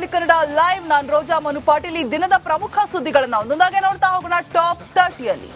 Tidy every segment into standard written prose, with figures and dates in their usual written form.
Republic Kannada live. ನಾನು ರೋಜಾ ಮನು ಪಾಟೀಲ್. ಈ ದಿನದ ಪ್ರಮುಖ ಸುದ್ದಿಗಳನ್ನ ಒಂದೊಂದಾಗೆ ನೋಡ್ತಾ ಹೋಗೋಣ. ಟಾಪ್ 30ಯಲ್ಲಿ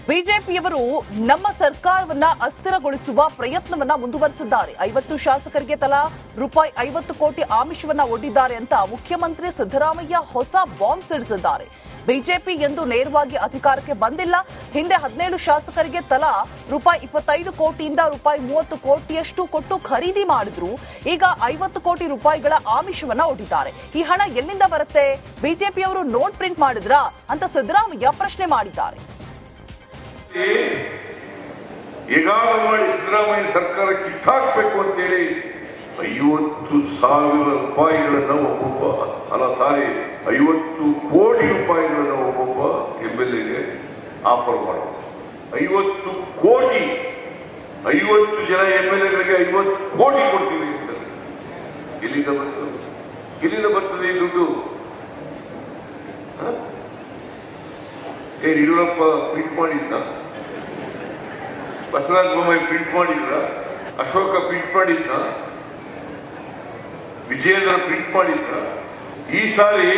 ಬಿಜೆಪಿಯವರು ನಮ್ಮ ಸರ್ಕಾರವನ್ನ ಅಸ್ಥಿರಗೊಳಿಸುವ ಪ್ರಯತ್ನವನ್ನ ಮುಂದುವರೆಸಿದ್ದಾರೆ. 50 ಶಾಸಕರಿಗೆ ತಲಾ ₹50 ಕೋಟಿ ಆಮಿಷವನ್ನ ಒಡ್ಡಿದ್ದಾರೆ ಅಂತ ಮುಖ್ಯಮಂತ್ರಿ ಸಿದ್ದರಾಮಯ್ಯ ಹೊಸ ಬಾಂಬ್ ಸಿಡಿಸಿದ್ದಾರೆ. ಬಿಜೆಪಿ ಎಂದು ನೇರವಾಗಿ ಅಧಿಕಾರಕ್ಕೆ ಬಂದಿಲ್ಲ. ಹಿಂದೆ 17 ಶಾಸಕರಿಗೆ ತಲಾ ₹25 ಕೋಟಿಯಿಂದ ₹30 ಕೋಟಿಯಷ್ಟು ಕೊಟ್ಟು ಖರೀದಿ ಮಾಡಿದ್ರು. ಈಗ 50 ಕೋಟಿ ರೂಪಾಯಿಗಳ ಆಮಿಷವನ್ನ ಒಡ್ಡಿದ್ದಾರೆ. ಈ ಹಣ ಎಲ್ಲಿಂದ ಬರುತ್ತೆ? ಬಿಜೆಪಿಯವರು ನೋಟ್ ಪ್ರಿಂಟ್ ಮಾಡಿದ್ರಾ ಅಂತ ಸಿದ್ದರಾಮಯ್ಯ ಪ್ರಶ್ನೆ ಮಾಡಿದ್ದಾರೆ. ಈಗಾಗಲೇ ಮಾಡಿ ಸಿದ್ದರಾಮಯ್ಯ ಸರ್ಕಾರ ಕಿತ್ತಾಕಬೇಕು ಅಂತೇಳಿ 50,000 ರೂಪಾಯಿಗಳನ್ನ ಒಬ್ಬೊಬ್ಬ 50 ಕೋಟಿ ರೂಪಾಯಿಗಳನ್ನ ಒಬ್ಬೊಬ್ಬ MLAಗೆ ಆಫರ್ ಮಾಡೋದು. 50 ಕೋಟಿ, 50 ಜನ MLAಗಳಿಗೆ 50 ಕೋಟಿ ಕೊಡ್ತೀವಿ ಅಂತ ಎಲ್ಲಿಂದ ಬರ್ತದೆ ಈ ದುಡ್ಡು? ಯಡಿಯೂರಪ್ಪ ಪ್ರಿಂಟ್ ಮಾಡಿದ್ದ, ಬಸವರಾಜ ಬೊಮ್ಮಾಯಿ ಪ್ರಿಂಟ್ ಮಾಡಿದ್ರ, ಅಶೋಕ ಪ್ರಿಂಟ್ ಮಾಡಿದ್ದ, ವಿಜಯೇಂದ್ರ ಪ್ರಿಂಟ್ ಮಾಡಿದ್ರ? ಈ ಸಾರಿ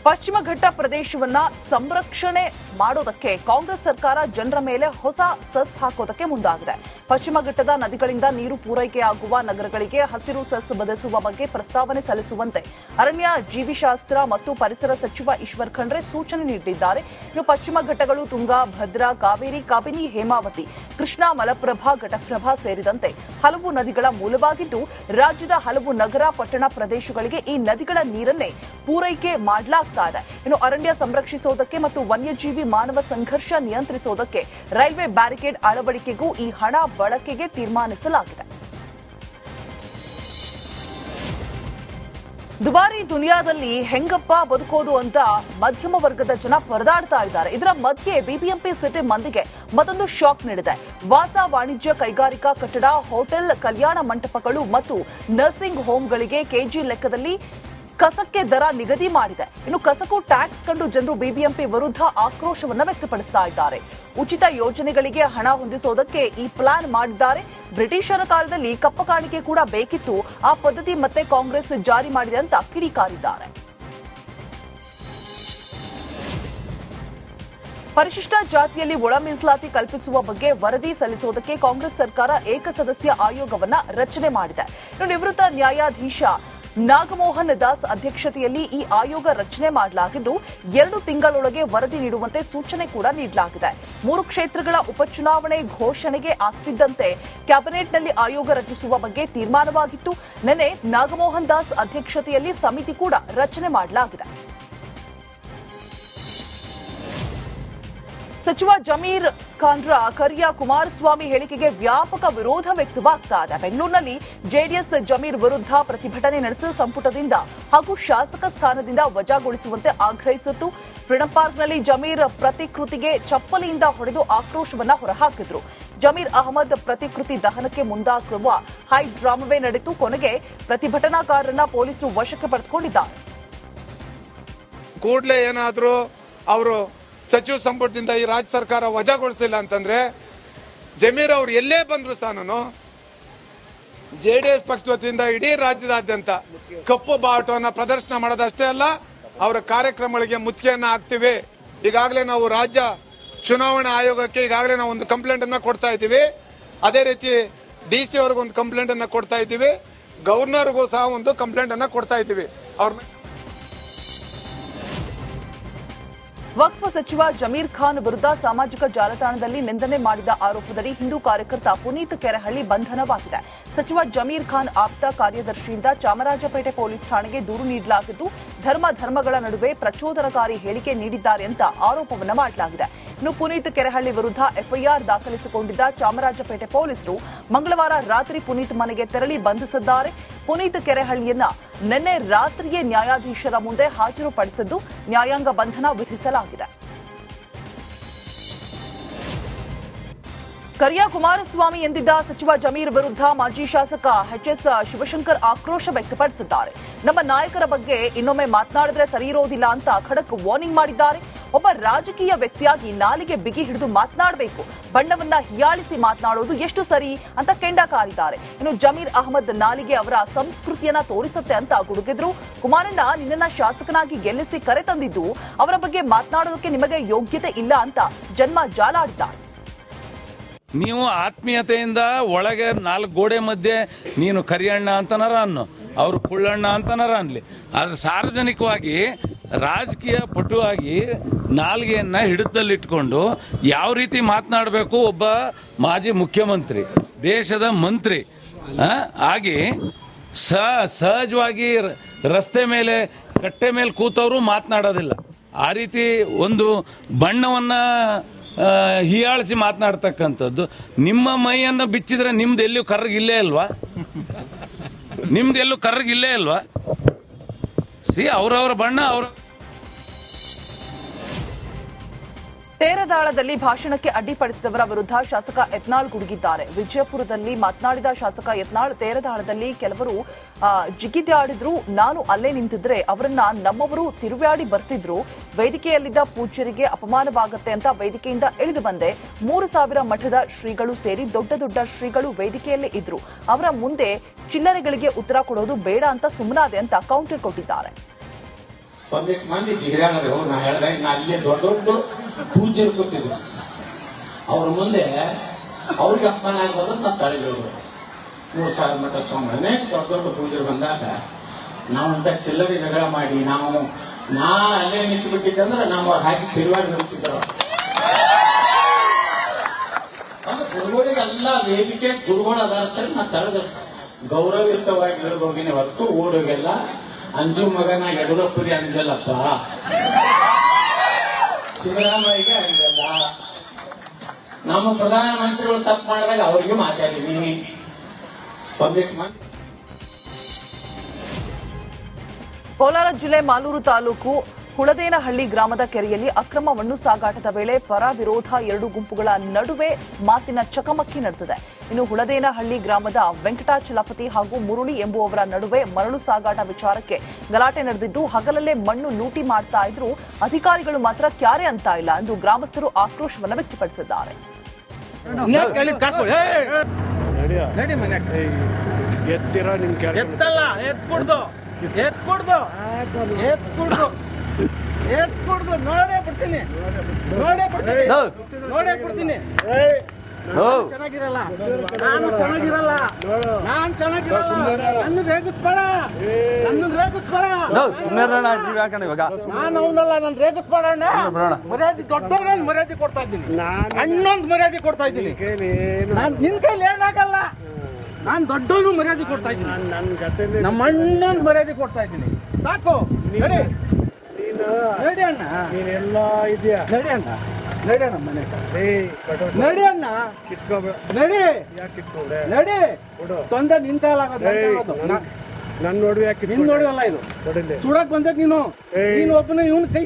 ಪಶ್ಚಿಮ ಘಟ್ಟ ಪ್ರದೇಶವನ್ನ ಸಂರಕ್ಷಣೆ ಮಾಡೋದಕ್ಕೆ ಕಾಂಗ್ರೆಸ್ ಸರ್ಕಾರ ಜನರ ಮೇಲೆ ಹೊಸ ಸೆಸ್ ಹಾಕೋದಕ್ಕೆ ಮುಂದಾಗಿದೆ. ಪಶ್ಚಿಮ ಘಟ್ಟದ ನದಿಗಳಿಂದ ನೀರು ಪೂರೈಕೆಯಾಗುವ ನಗರಗಳಿಗೆ ಹಸಿರು ಸೆಸ್ ಬದಲಿಸುವ ಬಗ್ಗೆ ಪ್ರಸ್ತಾವನೆ ಸಲ್ಲಿಸುವಂತೆ ಅರಣ್ಯ ಜೀವಿಶಾಸ್ತ್ರ ಮತ್ತು ಪರಿಸರ ಸಚಿವ ಈಶ್ವರ್ ಖಂಡ್ರೆ ಸೂಚನೆ ನೀಡಿದ್ದಾರೆ. ಇನ್ನು ಪಶ್ಚಿಮ ಘಟ್ಟಗಳು ತುಂಗಾ, ಭದ್ರಾ, ಕಾವೇರಿ, ಕಬಿನಿ, ಹೇಮಾವತಿ, ಕೃಷ್ಣಾ, ಮಲಪ್ರಭಾ, ಘಟಪ್ರಭಾ ಸೇರಿದಂತೆ ಹಲವು ನದಿಗಳ ಮೂಲವಾಗಿದ್ದು ರಾಜ್ಯದ ಹಲವು ನಗರ, ಪಟ್ಟಣ ಪ್ರದೇಶಗಳಿಗೆ ಈ ನದಿಗಳ ನೀರನ್ನೇ ಪೂರೈಕೆ ಮಾಡಲಾಗ್ತಾ ಇದೆ. ಇನ್ನು ಅರಣ್ಯ ಸಂರಕ್ಷಿಸೋದಕ್ಕೆ ಮತ್ತು ವನ್ಯಜೀವಿ ಮಾನವ ಸಂಘರ್ಷ ನಿಯಂತ್ರಿಸೋದಕ್ಕೆ ರೈಲ್ವೆ ಬ್ಯಾರಿಕೇಡ್ ಅಳವಡಿಕೆಗೂ ಈ ಹಣ ಬಳಕೆಗೆ ತೀರ್ಮಾನಿಸಲಾಗಿದೆ. ದುಬಾರಿ ದುನಿಯಾದಲ್ಲಿ ಹೆಂಗಪ್ಪ ಬದುಕೋದು ಅಂತ ಮಧ್ಯಮ ವರ್ಗದ ಜನ ಪರದಾಡ್ತಾ ಇದ್ದಾರೆ. ಇದರ ಮಧ್ಯೆ ಬಿಬಿಎಂಪಿ ಸಿಟಿ ಮಂದಿಗೆ ಮತ್ತೊಂದು ಶಾಕ್ ನೀಡಿದೆ. ವಾಸ, ವಾಣಿಜ್ಯ, ಕೈಗಾರಿಕಾ ಕಟ್ಟಡ, ಹೋಟೆಲ್, ಕಲ್ಯಾಣ ಮಂಟಪಗಳು ಮತ್ತು ನರ್ಸಿಂಗ್ ಹೋಂಗಳಿಗೆ ಕೆಜಿ ಲೆಕ್ಕದಲ್ಲಿ ಕಸಕ್ಕೆ ದರ ನಿಗದಿ ಮಾಡಿದೆ. ಇನ್ನು ಕಸಕ್ಕೂ ಟ್ಯಾಕ್ಸ್ ಕಂಡು ಜನರು ಬಿಬಿಎಂಪಿ ವಿರುದ್ಧ ಆಕ್ರೋಶವನ್ನ ವ್ಯಕ್ತಪಡಿಸ್ತಾ ಇದ್ದಾರೆ. ಉಚಿತ ಯೋಜನೆಗಳಿಗೆ ಹಣ ಹೊಂದಿಸೋದಕ್ಕೆ ಈ ಪ್ಲಾನ್ ಮಾಡಿದ್ದಾರೆ. ಬ್ರಿಟಿಷರ ಕಾಲದಲ್ಲಿ ಕಪ್ಪ ಕಾಣಿಕೆ ಕೂಡ ಬೇಕಿತ್ತು, ಆ ಪದ್ಧತಿ ಮತ್ತೆ ಕಾಂಗ್ರೆಸ್ ಜಾರಿ ಮಾಡಿದೆ ಅಂತ ಕಿಡಿಕಾರಿದ್ದಾರೆ. ಪರಿಶಿಷ್ಟ ಜಾತಿಯಲ್ಲಿ ಒಳ ಮೀಸಲಾತಿ ಕಲ್ಪಿಸುವ ಬಗ್ಗೆ ವರದಿ ಸಲ್ಲಿಸುವುದಕ್ಕೆ ಕಾಂಗ್ರೆಸ್ ಸರ್ಕಾರ ಏಕಸದಸ್ಯ ಆಯೋಗವನ್ನ ರಚನೆ ಮಾಡಿದೆ. ನಿವೃತ್ತ ನ್ಯಾಯಾಧೀಶ ನಾಗಮೋಹನ್ ದಾಸ್ ಅಧ್ಯಕ್ಷತೆಯಲ್ಲಿ ಈ ಆಯೋಗ ರಚನೆ ಮಾಡಲಾಗಿದ್ದು 2 ತಿಂಗಳೊಳಗೆ ವರದಿ ನೀಡುವಂತೆ ಸೂಚನೆ ಕೂಡ ನೀಡಲಾಗಿದೆ. 3 ಕ್ಷೇತ್ರಗಳ ಉಪಚುನಾವಣೆ ಘೋಷಣೆಗೆ ಆಗ್ತಿದ್ದಂತೆ ಕ್ಯಾಬಿನೆಟ್ನಲ್ಲಿ ಆಯೋಗ ರಚಿಸುವ ಬಗ್ಗೆ ತೀರ್ಮಾನವಾಗಿತ್ತು. ನಿನ್ನೆ ನಾಗಮೋಹನ್ ದಾಸ್ ಅಧ್ಯಕ್ಷತೆಯಲ್ಲಿ ಸಮಿತಿ ಕೂಡ ರಚನೆ ಮಾಡಲಾಗಿದೆ. ಸಚಿವ ಜಮೀರ್ ಖಾನ್ರ ಕರಿಯ ಕುಮಾರಸ್ವಾಮಿ ಹೇಳಿಕೆಗೆ ವ್ಯಾಪಕ ವಿರೋಧ ವ್ಯಕ್ತವಾಗ್ತಾ ಇದೆ. ಬೆಂಗಳೂರಿನಲ್ಲಿ ಜೆಡಿಎಸ್ ಜಮೀರ್ ವಿರುದ್ಧ ಪ್ರತಿಭಟನೆ ನಡೆಸಿ ಸಂಪುಟದಿಂದ ಹಾಗೂ ಶಾಸಕ ಸ್ಥಾನದಿಂದ ವಜಾಗೊಳಿಸುವಂತೆ ಆಗ್ರಹಿಸಿತ್ತು. ಫ್ರೀಡಂ ಪಾರ್ಕ್ನಲ್ಲಿ ಜಮೀರ್ ಪ್ರತಿಕೃತಿಗೆ ಚಪ್ಪಲಿಯಿಂದ ಹೊಡೆದು ಆಕ್ರೋಶವನ್ನ ಹೊರಹಾಕಿದ್ರು. ಜಮೀರ್ ಅಹಮದ್ ಪ್ರತಿಕೃತಿ ದಹನಕ್ಕೆ ಮುಂದಾಗುವ ಹೈ ಡ್ರಾಮವೇ ನಡೆಯಿತು. ಕೊನೆಗೆ ಪ್ರತಿಭಟನಾಕಾರರನ್ನ ಪೊಲೀಸರು ವಶಕ್ಕೆ ಪಡೆದುಕೊಂಡಿದ್ದಾರೆ. ಕೂಡಲೇ ಏನಾದರೂ ಅವರು ಸಚಿವ ಸಂಪುಟದಿಂದ ಈ ರಾಜ್ಯ ಸರ್ಕಾರ ವಜಾಗೊಳಿಸಿಲ್ಲ ಅಂತಂದ್ರೆ ಜಮೀರ್ ಅವರು ಎಲ್ಲೇ ಬಂದ್ರು ನಾನು ಜೆಡಿಎಸ್ ಪಕ್ಷದ ವತಿಯಿಂದ ಇಡೀ ರಾಜ್ಯದಾದ್ಯಂತ ಕಪ್ಪು ಬಾವುಟವನ್ನು ಪ್ರದರ್ಶನ ಮಾಡೋದಷ್ಟೇ ಅಲ್ಲ, ಅವರ ಕಾರ್ಯಕ್ರಮಗಳಿಗೆ ಮುತ್ತಿಗೆಯನ್ನ ಹಾಕ್ತಿವಿ. ಈಗಾಗಲೇ ನಾವು ರಾಜ್ಯ ಚುನಾವಣಾ ಆಯೋಗಕ್ಕೆ ಈಗಾಗಲೇ ನಾವು ಒಂದು ಕಂಪ್ಲೇಂಟ್ ಅನ್ನ ಕೊಡ್ತಾ ಇದ್ದೀವಿ. ಅದೇ ರೀತಿ DC ಅವ್ರಿಗೂ ಒಂದು ಕಂಪ್ಲೇಂಟ್ ಅನ್ನ ಕೊಡ್ತಾ ಇದ್ದೀವಿ. ಗವರ್ನರ್ಗೂ ಸಹ ಒಂದು ಕಂಪ್ಲೇಂಟ್ ಅನ್ನ ಕೊಡ್ತಾ ಇದ್ದೀವಿ. ವಕ್ಫ್ ಸಚಿವ ಜಮೀರ್ ಖಾನ್ ವಿರುದ್ಧ ಸಾಮಾಜಿಕ ಜಾಲತಾಣದಲ್ಲಿ ನಿಂದನೆ ಮಾಡಿದ ಆರೋಪದಡಿ ಹಿಂದೂ ಕಾರ್ಯಕರ್ತ ಪುನೀತ್ ಕೆರೆಹಳ್ಳಿ ಬಂಧನವಾಗಿದೆ. ಸಚಿವ ಜಮೀರ್ ಖಾನ್ ಆಪ್ತ ಕಾರ್ಯದರ್ಶಿಯಿಂದ ಚಾಮರಾಜಪೇಟೆ ಪೊಲೀಸ್ ಠಾಣೆಗೆ ದೂರು ನೀಡಲಾಗಿದ್ದು ಧರ್ಮಗಳ ನಡುವೆ ಪ್ರಚೋದನಕಾರಿ ಹೇಳಿಕೆ ನೀಡಿದ್ದಾರೆ ಅಂತ ಆರೋಪವನ್ನ ಮಾಡಲಾಗಿದೆ. ಇನ್ನು ಪುನೀತ್ ಕೆರೆಹಳ್ಳಿ ವಿರುದ್ಧ ಎಫ್ಐಆರ್ ದಾಖಲಿಸಿಕೊಂಡಿದ್ದ ಚಾಮರಾಜಪೇಟೆ ಪೊಲೀಸರು ಮಂಗಳವಾರ ರಾತ್ರಿ ಪುನೀತ್ ಮನೆಗೆ ತೆರಳಿ ಬಂಧಿಸಿದ್ದಾರೆ. ಪುನೀತ್ ಕೆರೆಹಳ್ಳಿಯನ್ನ ನಿನ್ನೆ ರಾತ್ರಿಯೇ ನ್ಯಾಯಾಧೀಶರ ಮುಂದೆ ಹಾಜರುಪಡಿಸಿದ್ದು ನ್ಯಾಯಾಂಗ ಬಂಧನ ವಿಧಿಸಲಾಗಿದೆ. ಕರಿಯ ಕುಮಾರಸ್ವಾಮಿ ಎಂದಿದ್ದ ಸಚಿವ ಜಮೀರ್ ವಿರುದ್ಧ ಮಾಜಿ ಶಾಸಕ ಎಚ್.ಎಸ್. ಶಿವಶಂಕರ್ ಆಕ್ರೋಶ ವ್ಯಕ್ತಪಡಿಸಿದ್ದಾರೆ. ನಮ್ಮ ನಾಯಕರ ಬಗ್ಗೆ ಇನ್ನೊಮ್ಮೆ ಮಾತನಾಡಿದ್ರೆ ಸರಿ ಇರೋದಿಲ್ಲ ಅಂತ ಖಡಕ್ ವಾರ್ನಿಂಗ್ ಮಾಡಿದ್ದಾರೆ. ಒಬ್ಬ ರಾಜಕೀಯ ವ್ಯಕ್ತಿಯಾಗಿ ನಾಲಿಗೆ ಬಿಗಿ ಹಿಡಿದು ಮಾತನಾಡಬೇಕು, ಬಣ್ಣವನ್ನ ಹಿಯಾಳಿಸಿ ಮಾತನಾಡೋದು ಎಷ್ಟು ಸರಿ ಅಂತ ಕೆಂಡ ಕಾರಿದ್ದಾರೆ. ಇನ್ನು ಜಮೀರ್ ಅಹಮದ್ ನಾಲಿಗೆ ಅವರ ಸಂಸ್ಕೃತಿಯನ್ನ ತೋರಿಸುತ್ತೆ ಅಂತ ಗುಡುಗಿದ್ರು. ಕುಮಾರಣ್ಣ ನಿನ್ನನ್ನ ಶಾಸಕನಾಗಿ ಗೆಲ್ಲಿಸಿ ಕರೆ ತಂದಿದ್ದು ಅವರ ಬಗ್ಗೆ ಮಾತನಾಡೋದಕ್ಕೆ ನಿಮಗೆ ಯೋಗ್ಯತೆ ಇಲ್ಲ ಅಂತ ಜನ್ಮ ಜಾಲಾಡಿದ್ದಾರೆ. ನೀವು ಆತ್ಮೀಯತೆಯಿಂದ ಒಳಗೆ 4 ಗೋಡೆ ಮಧ್ಯೆ ನೀನು ಕರಿಯಣ್ಣ ಅಂತನಾರ ಅನ್ನು, ಅವರು ಕುಳ್ಳಣ್ಣ ಅಂತನಾರ ಅನ್ಲಿ, ಆದ್ರೆ ಸಾರ್ವಜನಿಕವಾಗಿ ರಾಜಕೀಯ ಪಟುವಾಗಿ ನಾಲ್ಗೆಯನ್ನ ಹಿಡಿತದಲ್ಲಿಟ್ಕೊಂಡು ಯಾವ ರೀತಿ ಮಾತನಾಡಬೇಕು, ಒಬ್ಬ ಮಾಜಿ ಮುಖ್ಯಮಂತ್ರಿ ದೇಶದ ಮಂತ್ರಿ ಆಗಿ ಸಹಜವಾಗಿ ರಸ್ತೆ ಮೇಲೆ ಕಟ್ಟೆ ಮೇಲೆ ಕೂತವರು ಮಾತನಾಡೋದಿಲ್ಲ. ಆ ರೀತಿ ಒಂದು ಬಣ್ಣವನ್ನ ಹೀಯಾಳಿಸಿ ಮಾತನಾಡ್ತಕ್ಕಂಥದ್ದು. ನಿಮ್ಮ ಮೈಯನ್ನು ಬಿಚ್ಚಿದ್ರೆ ನಿಮ್ದು ಎಲ್ಲೂ ಕರ್ರಗಿಲ್ಲೇ ಅಲ್ವಾ? ನಿಮ್ದೆಲ್ಲೂ ಕರ್ರಗಿಲ್ಲೇ ಅಲ್ವಾ? ಅವರವರ ಬಣ್ಣ ಅವ್ರ. ತೇರದಾಳದಲ್ಲಿ ಭಾಷಣಕ್ಕೆ ಅಡ್ಡಿಪಡಿಸಿದವರ ವಿರುದ್ಧ ಶಾಸಕ ಯತ್ನಾಳ್ ಗುಡುಗಿದ್ದಾರೆ. ವಿಜಯಪುರದಲ್ಲಿ ಮಾತನಾಡಿದ ಶಾಸಕ ಯತ್ನಾಳ್, ತೇರದಾಳದಲ್ಲಿ ಕೆಲವರು ಜಿಗಿದಾಡಿದ್ರು, ನಾನು ಅಲ್ಲೇ ನಿಂತಿದ್ರೆ ಅವರನ್ನ ನಮ್ಮವರು ತಿರುವಾಡಿ ಬರ್ತಿದ್ರು. ವೇದಿಕೆಯಲ್ಲಿದ್ದ ಪೂಜ್ಯರಿಗೆ ಅಪಮಾನವಾಗುತ್ತೆ ಅಂತ ವೇದಿಕೆಯಿಂದ ಇಳಿದು ಬಂದೆ. 3000 ಮಠದ ಶ್ರೀಗಳು ಸೇರಿ ದೊಡ್ಡ ದೊಡ್ಡ ಶ್ರೀಗಳು ವೇದಿಕೆಯಲ್ಲೇ ಇದ್ರು. ಅವರ ಮುಂದೆ ಚಿಲ್ಲರೆಗಳಿಗೆ ಉತ್ತರ ಕೊಡೋದು ಬೇಡ ಅಂತ ಸುಮ್ಮನಾದೆ ಅಂತ ಕೌಂಟರ್ ಕೊಟ್ಟಿದ್ದಾರೆ. ಒಂದಿಟ್ಟು ಮಂದಿ ಜಿಗಿರಾಣರು, ನಾ ಹೇಳ್ದೆ, ನಾ ಅಲ್ಲಿ ದೊಡ್ಡ ದೊಡ್ಡ ಪೂಜ್ಯರು ಕೂತಿದ್ರು. ಅವ್ರ ಮುಂದೆ ಅವ್ರಿಗೆ ಅಪಮಾನ ಆಗ್ಬೋದು ನಾವು ತಡೆದ್ರು. 3000 ಮಠ ಸ್ವಾಮಿ ದೊಡ್ಡ ದೊಡ್ಡ ಪೂಜ್ಯರು ಬಂದಾಗ ನಾವಂತ ಚಿಲ್ಲರಿ ಜಗಳ ಮಾಡಿ ನಾ ಅಲ್ಲೇ ನಿಂತು ಬಿಟ್ಟಿದ್ದೆ ಅಂದ್ರೆ ನಾವು ಅವ್ರು ಹಾಕಿ ತಿರುವಾಗಿ ನಿಲ್ತಿದ್ರು. ಅಂದ್ರೆ ಗುರುಗಳಿಗೆಲ್ಲ ವೇದಿಕೆ ಗುರುಗಳು ಅದಾರ ನಾ ತಡೆದ ಗೌರವಯುತವಾಗಿ ಹೇಳಿದೋಗಿನೇ ಹೊರತು ಊರಿಗೆಲ್ಲ ಅಂಜು ಮಗನ ಯಡಿಯೂರಪ್ಪರಿಗೆ ಅಂಜಲ್ಲಪ್ಪ, ಸಿದ್ದರಾಮಯ್ಯಗೆ ಅಂಜಲ್ಲ. ನಮ್ಮ ಪ್ರಧಾನಮಂತ್ರಿಗಳು ತಪ್ಪು ಮಾಡಿದಾಗ ಅವ್ರಿಗೆ ಮಾತಾಡಿದೀನಿ. ಕೋಲಾರ ಜಿಲ್ಲೆ ಮಾಲೂರು ತಾಲೂಕು ಹುಳದೇನಹಳ್ಳಿ ಗ್ರಾಮದ ಕೆರೆಯಲ್ಲಿ ಅಕ್ರಮ ಮಣ್ಣು ಸಾಗಾಟದ ವೇಳೆ ಪರ ವಿರೋಧ 2 ಗುಂಪುಗಳ ನಡುವೆ ಮಾತಿನ ಚಕಮಕಿ ನಡೆದಿದೆ. ಇನ್ನು ಹುಳದೇನಹಳ್ಳಿ ಗ್ರಾಮದ ವೆಂಕಟಾಚಲಪತಿ ಹಾಗೂ ಮುರುಳಿ ಎಂಬುವವರ ನಡುವೆ ಮರಳು ಸಾಗಾಟ ವಿಚಾರಕ್ಕೆ ಗಲಾಟೆ ನಡೆದಿದ್ದು, ಹಗಲಲ್ಲೇ ಮಣ್ಣು ಲೂಟಿ ಮಾಡ್ತಾ ಇದ್ರು, ಅಧಿಕಾರಿಗಳು ಮಾತ್ರ ಕ್ಯಾರೆ ಅಂತ ಇಲ್ಲ ಎಂದು ಗ್ರಾಮಸ್ಥರು ಆಕ್ರೋಶವನ್ನು ವ್ಯಕ್ತಪಡಿಸಿದ್ದಾರೆ. ನೋಡೇ ಬಿಡ್ತೀನಿ ಚೆನ್ನಾಗಿರಲ್ಲ, ನಾನು ಚೆನ್ನಾಗಿರಲ್ಲ, ನನ್ನ ರೇಗಿಸ್ಬೇಡ, ನಾನು ಅವನಲ್ಲ, ನನ್ನ ರೇಗಿಸ್ಬೇಡ. ಮರ್ಯಾದೆ ದೊಡ್ಡವ್ರ ಮರ್ಯಾದೆ ಕೊಡ್ತಾ ಇದ್ದೀನಿ, ಅಣ್ಣೊಂದು ಮರ್ಯಾದೆ ಕೊಡ್ತಾ ಇದ್ದೀನಿ. ನಿನ್ ಕೈಲಿ ಏನಾಗಲ್ಲ, ನಾನು ದೊಡ್ಡವನು ಮರ್ಯಾದೆ ಕೊಡ್ತಾ ಇದ್ದೀನಿ, ನಮ್ಮ ಅಣ್ಣೊಂದು ಮರ್ಯಾದೆ ಕೊಡ್ತಾ ಇದ್ದೀನಿ. ಸಾಕು, ನಡಿ ಅಣ್ಣ, ನೀನೆಲ್ಲ ಇದೆಯಾ? ನಡಿ ಅಣ್ಣ, ನಡಿ ಅಣ್ಣ, ಮನೆ ನಡಿ ಅಣ್ಣ, ನಡಿ. ತೊಂದರೆ ನಿನ್ ಕಾಲಾಗೋದು, ನನ್ನ ನೋಡಿ ನಿನ್ ನೋಡಿವಲ್ಲ, ಇದು ಸುಡಕ್ ಬಂದ ನೀನು ಒಬ್ಬನ ಇವನ್ ಕೈ